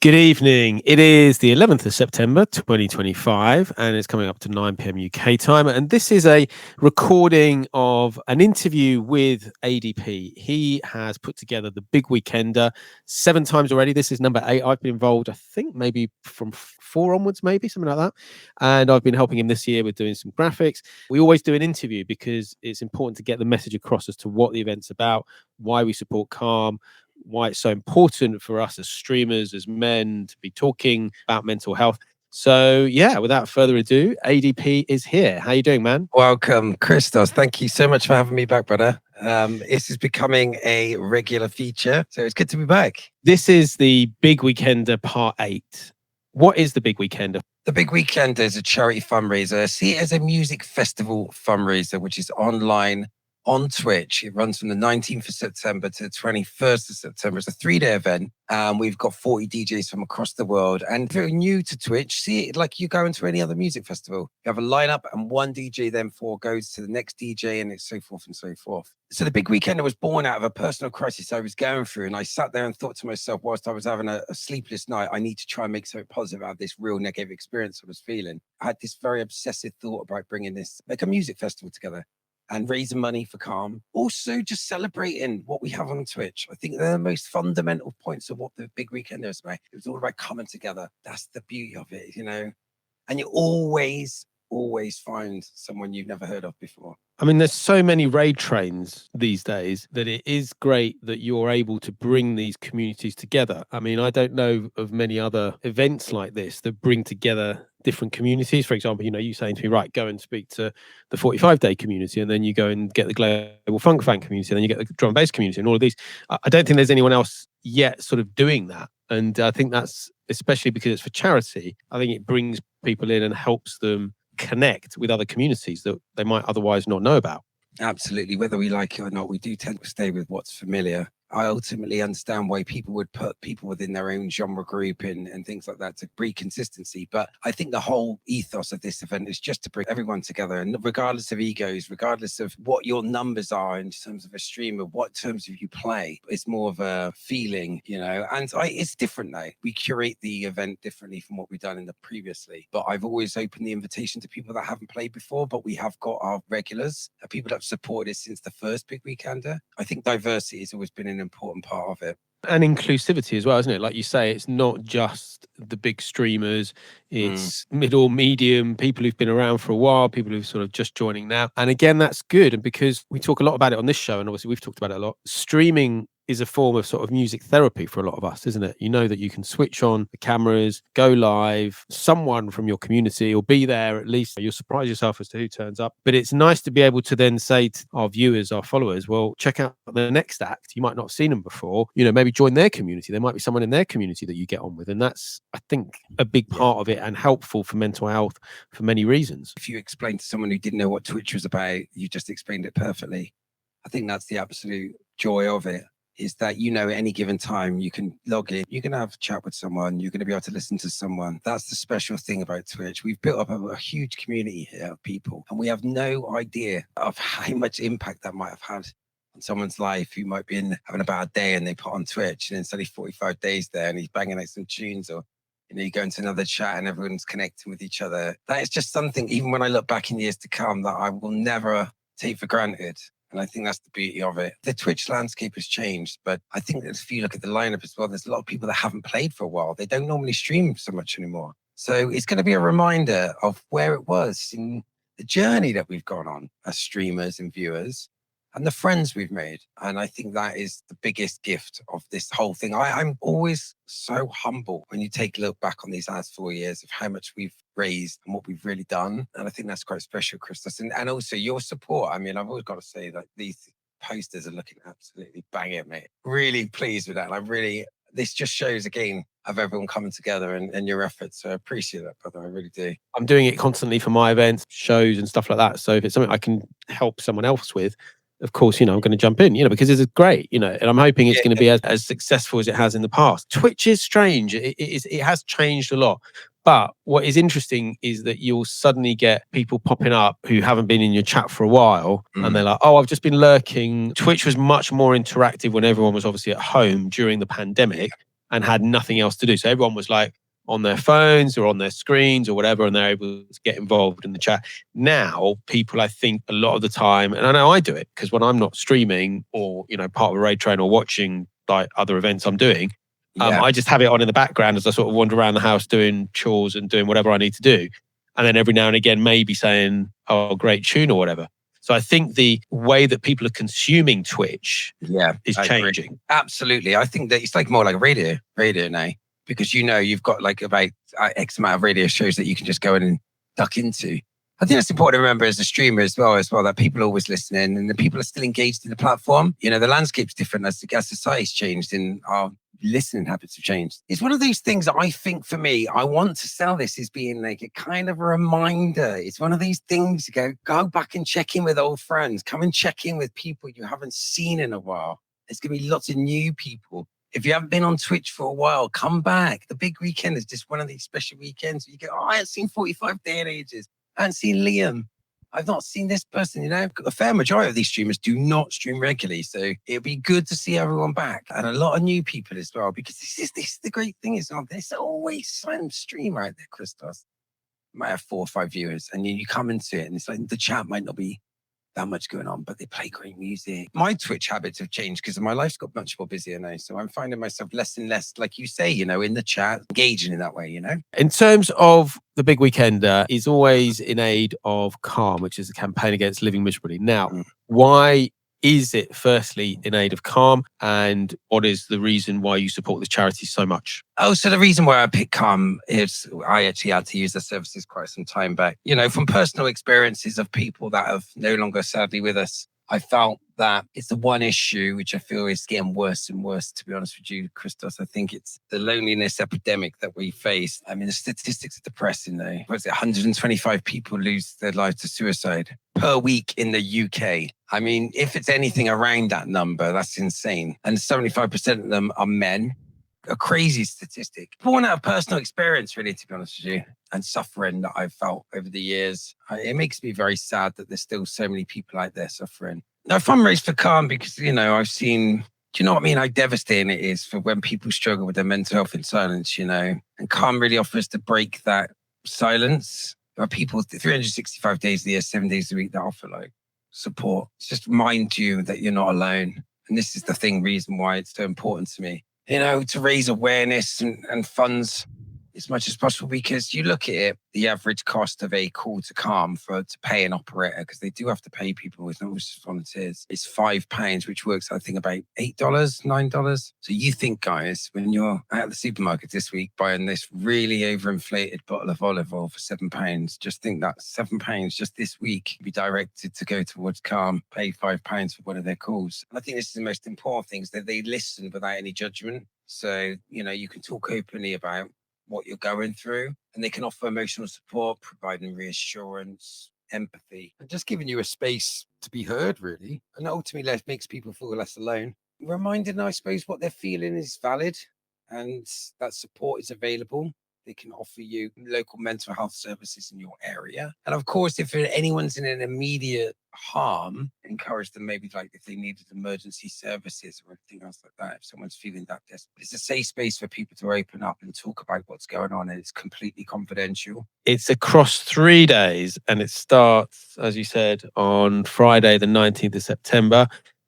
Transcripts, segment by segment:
Good evening. It is the 11th of September 2025 and it's coming up to 9 p.m. UK time. And this is a recording of an interview with Adey P. He has put together the Big Weekender 7 times already. This is number 8. I've been involved, I think, maybe from 4 onwards, maybe something like that. And I've been helping him this year with doing some graphics. We always do an interview because it's important to get the message across as to what the event's about, why we support Calm, why it's so important for us as streamers, as men, to be talking about mental health. So yeah, without further ado, Adey P is here. How you doing, man? Welcome, Criztoz. Thank you so much for having me back, brother. This is becoming a regular feature, so it's good to be back. This is the Big Weekender Part 8. What is the Big Weekender? The Big Weekender is a charity fundraiser. See it as a music festival fundraiser, which is online on Twitch. It runs from the 19th of September to the 21st of September. It's a 3-day event. We've got 40 DJs from across the world. And if you're new to Twitch, see it like you go into any other music festival. You have a lineup and one DJ then goes to the next DJ and it's so forth and so forth. So the Big Weekender was born out of a personal crisis I was going through. And I sat there and thought to myself, whilst I was having a sleepless night, I need to try and make something positive out of this real negative experience I was feeling. I had this very obsessive thought about bringing this, like a music festival together, and raising money for Calm. Also just celebrating what we have on Twitch. I think they're the most fundamental points of what the Big Weekender is about. It was all about coming together. That's the beauty of it, you know? And you always find someone you've never heard of before. I mean, there's so many raid trains these days that it is great that you're able to bring these communities together. I mean, I don't know of many other events like this that bring together different communities. For example, you know, you saying to me, right, go and speak to the 45-day community, and then you go and get the Global Funk Fan community, and then you get the drum and bass community, and all of these. I don't think there's anyone else yet sort of doing that. And I think that's, especially because it's for charity, I think it brings people in and helps them connect with other communities that they might otherwise not know about. Absolutely. Whether we like it or not, we do tend to stay with what's familiar. I ultimately understand why people would put people within their own genre group and things like that to breed consistency. But I think the whole ethos of this event is just to bring everyone together, and regardless of egos, regardless of what your numbers are in terms of a streamer, what terms of you play, it's more of a feeling, you know. And it's different now. We curate the event differently from what we've done in the previously. But I've always opened the invitation to people that haven't played before, but we have got our regulars, people that have supported us since the first Big Weekender. I think diversity has always been an important part of it. And inclusivity as well, isn't it? Like you say, it's not just the big streamers, it's middle, medium, people who've been around for a while, people who've sort of just joining now. And again, that's good. And because we talk a lot about it on this show, and obviously we've talked about it a lot, streaming is a form of sort of music therapy for a lot of us, isn't it? You know that you can switch on the cameras, go live, someone from your community will be there at least. You'll surprise yourself as to who turns up. But it's nice to be able to then say to our viewers, our followers, well, check out the next act. You might not have seen them before. You know, maybe join their community. There might be someone in their community that you get on with. And that's, I think, a big part of it and helpful for mental health for many reasons. If you explain to someone who didn't know what Twitch was about, you just explained it perfectly. I think that's the absolute joy of it. Is that, you know, at any given time, you can log in, you can have a chat with someone, you're going to be able to listen to someone. That's the special thing about Twitch. We've built up a huge community here of people, and we have no idea of how much impact that might have had on someone's life who might be having a bad day and they put on Twitch and then suddenly 45 days there and he's banging out some tunes, or, you know, you go into another chat and everyone's connecting with each other. That is just something, even when I look back in years to come, that I will never take for granted. And I think that's the beauty of it. The Twitch landscape has changed, but I think that if you look at the lineup as well, there's a lot of people that haven't played for a while. They don't normally stream so much anymore. So it's going to be a reminder of where it was in the journey that we've gone on as streamers and viewers, and the friends we've made. And I think that is the biggest gift of this whole thing. I'm always so humble when you take a look back on these last 4 years of how much we've raised and what we've really done. And I think that's quite special, Criztoz. And also your support. I mean, I've always got to say that these posters are looking absolutely banging, mate. Really pleased with that. And this just shows again of everyone coming together and your efforts. So I appreciate that, brother. I really do. I'm doing it constantly for my events, shows and stuff like that. So if it's something I can help someone else with, of course, you know, I'm going to jump in, you know, because it's great, you know, and I'm hoping it's going to be as successful as it has in the past. Twitch is strange. It has changed a lot. But what is interesting is that you'll suddenly get people popping up who haven't been in your chat for a while. And they're like, oh, I've just been lurking. Twitch was much more interactive when everyone was obviously at home during the pandemic. and had nothing else to do. So everyone was like on their phones or on their screens or whatever, and they're able to get involved in the chat. Now, people, I think a lot of the time, and I know I do it, because when I'm not streaming or, part of a raid train or watching like other events I'm doing, I just have it on in the background as I sort of wander around the house doing chores and doing whatever I need to do. And then every now and again, maybe saying, oh, great tune or whatever. So I think the way that people are consuming Twitch is changing. Absolutely. I think that it's like more like radio now, because you've got like about X amount of radio shows that you can just go in and duck into. I think that's important to remember as a streamer as well, that people are always listening and the people are still engaged in the platform. The landscape's different as society's changed and our listening habits have changed. It's one of those things that I think, for me, I want to sell this as being like a kind of a reminder. It's one of these things you go back and check in with old friends, come and check in with people you haven't seen in a while. There's going to be lots of new people. If you haven't been on Twitch for a while, come back. The big weekend is just one of these special weekends where you go, I haven't seen 45 Day and Ages. I haven't seen Liam. I've not seen this person. A fair majority of these streamers do not stream regularly. So it'd be good to see everyone back, and a lot of new people as well, because this is the great thing is there's always some streamer out there, Criztoz. Might have 4 or 5 viewers, and you come into it and it's like the chat might not be that much going on, but they play great music. My Twitch habits have changed because my life's got much more busier now. So I'm finding myself less and less, like you say, in the chat, engaging in that way, In terms of the big weekender, is always in aid of Calm, which is a campaign against living miserably. Now, why is it firstly in aid of Calm, and what is the reason why you support this charity so much? Oh, so the reason why I picked Calm is I actually had to use the services quite some time back. From personal experiences of people that have no longer sadly with us, I felt that it's the one issue which I feel is getting worse and worse, to be honest with you, Criztoz. I think it's the loneliness epidemic that we face. I mean, the statistics are depressing though. Was it 125 people lose their lives to suicide per week in the UK? I mean, if it's anything around that number, that's insane. And 75% of them are men. A crazy statistic. Born out of personal experience, really, to be honest with you, and suffering that I've felt over the years. It makes me very sad that there's still so many people out there suffering. Now, I fundraise for Calm because, I've seen, do you know what I mean? How devastating it is for when people struggle with their mental health in silence, and Calm really offers to break that silence. There are people 365 days a year, 7 days a week that offer like support. It's just remind you that you're not alone. And this is the reason why it's so important to me. To raise awareness and funds as much as possible, because you look at it, the average cost of a call to Calm to pay an operator, because they do have to pay people, it's not just volunteers, it's £5, which works, I think, about $8, $9. So you think, guys, when you're at the supermarket this week buying this really overinflated bottle of olive oil for £7, just think that £7 just this week can be directed to go towards Calm, pay £5 for one of their calls. And I think this is the most important thing, is that they listen without any judgment. So, you can talk openly about what you're going through, and they can offer emotional support, providing reassurance, empathy, and just giving you a space to be heard, really. And ultimately, that makes people feel less alone. Reminding, I suppose, what they're feeling is valid and that support is available. They can offer you local mental health services in your area. And of course, if anyone's in an immediate harm, encourage them, maybe like if they needed emergency services or anything else like that. If someone's feeling that desperate, it's a safe space for people to open up and talk about what's going on, and it's completely confidential. It's across 3 days, and it starts, as you said, on Friday, the 19th of September,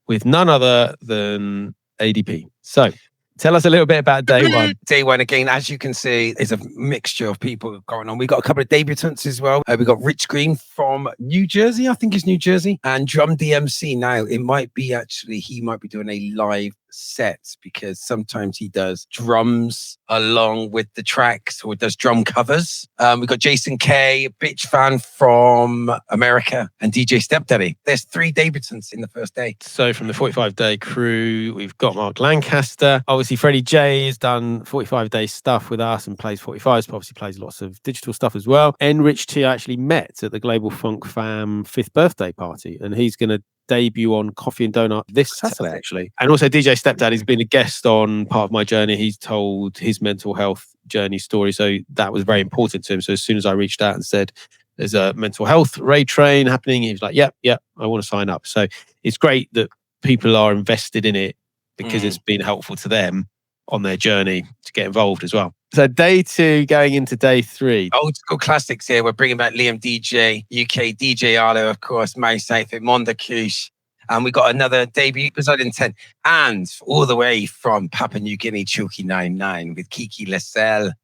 with none other than Adey P. So tell us a little bit about day one. Day one, again, as you can see, is a mixture of people going on. We got a couple of debutants as well. We got Rich Green from New Jersey, I think it's New Jersey, and Drum DMC. Now, he might be doing a live set, because sometimes he does drums along with the tracks, or does drum covers. We got Jason K, a bitch fan from America, and DJ Stepdaddy. There's 3 debutants in the first day. So from the 45 Day crew, we've got Mark Lancaster. Obviously, Freddie J has done 45 Day stuff with us and plays 45s, but obviously plays lots of digital stuff as well. And Rich T actually met at the Global Funk Fam 5th birthday party, and he's going to debut on Coffee and Donut this Saturday, actually. And also DJ Stepdaddy's been a guest on Part of My Journey. He's told his mental health journey story, so that was very important to him. So as soon as I reached out and said there's a mental health raid train happening, he was like, yeah, I want to sign up. So it's great that people are invested in it, because it's been helpful to them on their journey to get involved as well. So day 2 going into day 3. Old school classics here. We're bringing back Liam DJ, UK DJ Arlo, of course, Mouse Outfit, Monda Kush. And we got another debut episode in 10. And all the way from Papua New Guinea, Chilky 99 with Kiki Leclerc.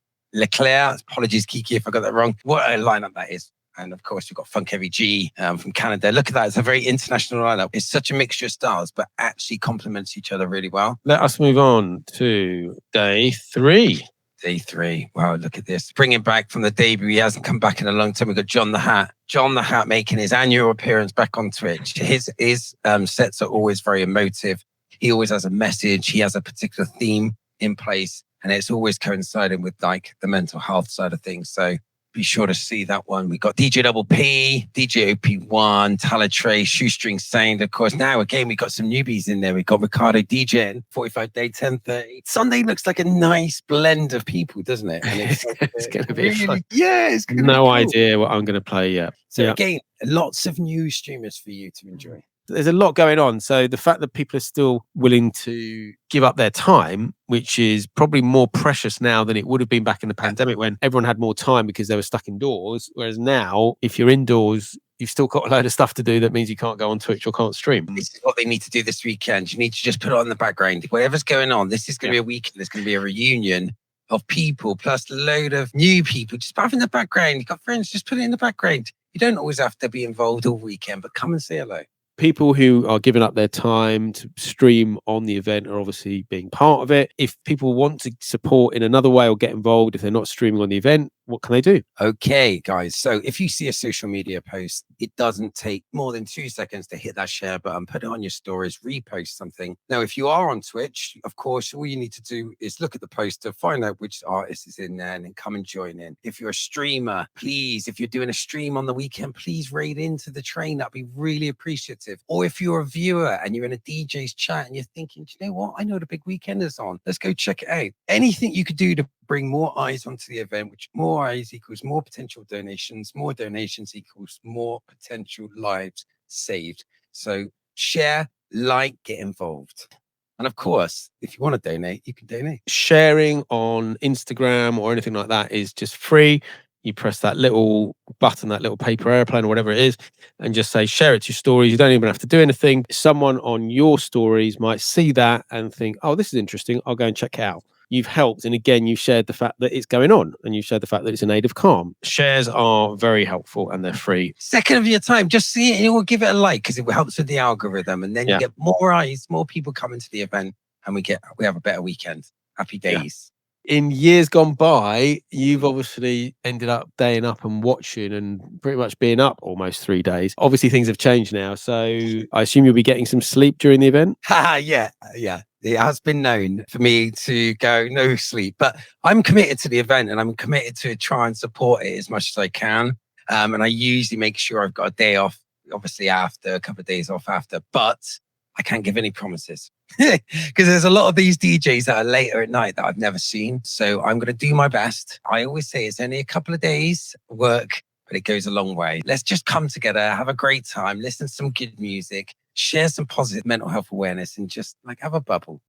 Apologies, Kiki, if I got that wrong. What a lineup that is. And of course, we've got Funk Heavy G from Canada. Look at that. It's a very international lineup. It's such a mixture of styles, but actually complements each other really well. Let us move on to day 3. Day 3. Wow, look at this. Bringing back from the debut. He hasn't come back in a long time. We've got John the Hat. John the Hat making his annual appearance back on Twitch. His sets are always very emotive. He always has a message. He has a particular theme in place. And it's always coinciding with like the mental health side of things. So be sure to see that one. We got DJ Double P, DJ OP1, Talatray, Shoestring Sound. Of course, now again, we got some newbies in there. We got Ricardo DJing, 45 Day, 10:30. Sunday looks like a nice blend of people, doesn't it? And it's going to be really fun. Yeah, it's going to be No cool. idea what I'm going to play yet. So again, lots of new streamers for you to enjoy. There's a lot going on. So the fact that people are still willing to give up their time, which is probably more precious now than it would have been back in the pandemic when everyone had more time because they were stuck indoors. Whereas now, if you're indoors, you've still got a load of stuff to do. That means you can't go on Twitch or can't stream. This is what they need to do this weekend. You need to just put it on the background. Whatever's going on, this is going to be a weekend. There's going to be a reunion of people plus a load of new people. Just have in the background. You've got friends, just put it in the background. You don't always have to be involved all weekend, but come and say hello. People who are giving up their time to stream on the event are obviously being part of it. If people want to support in another way or get involved, if they're not streaming on the event, what can they do? Okay, guys. So if you see a social media post, it doesn't take more than 2 seconds to hit that share button, put it on your stories, repost something. Now, if you are on Twitch, of course, all you need to do is look at the poster, find out which artist is in there, and then come and join in. If you're a streamer, please, if you're doing a stream on the weekend, please raid into the train. That'd be really appreciative. Or if you're a viewer and you're in a DJ's chat and you're thinking, do you know what? I know the big weekend is on. Let's go check it out. Anything you could do to bring more eyes onto the event, which more eyes equals more potential donations, more donations equals more potential lives saved. So share, like, get involved. And of course, if you want to donate, you can donate. Sharing on Instagram or anything like that is just free. You press that little button, that little paper airplane or whatever it is, and just say, share it to your stories. You don't even have to do anything. Someone on your stories might see that and think, oh, this is interesting. I'll go and check it out. You've helped. And again, you've shared the fact that it's going on and you've shared the fact that it's in aid of calm. Shares are very helpful and they're free. Second of your time, just see it and we'll give it a like because it helps with the algorithm. And then you get more eyes, more people coming to the event and we have a better weekend. Happy days. In years gone by, you've obviously ended up staying up and watching and pretty much being up almost 3 days. Obviously, things have changed now. So I assume you'll be getting some sleep during the event? Yeah. It has been known for me to go no sleep, but I'm committed to the event and I'm committed to try and support it as much as I can. And I usually make sure I've got a day off, obviously after, a couple of days off after, but I can't give any promises because there's a lot of these DJs that are later at night that I've never seen. So I'm going to do my best. I always say it's only a couple of days work, but it goes a long way. Let's just come together, have a great time, listen to some good music, share some positive mental health awareness and just like have a bubble.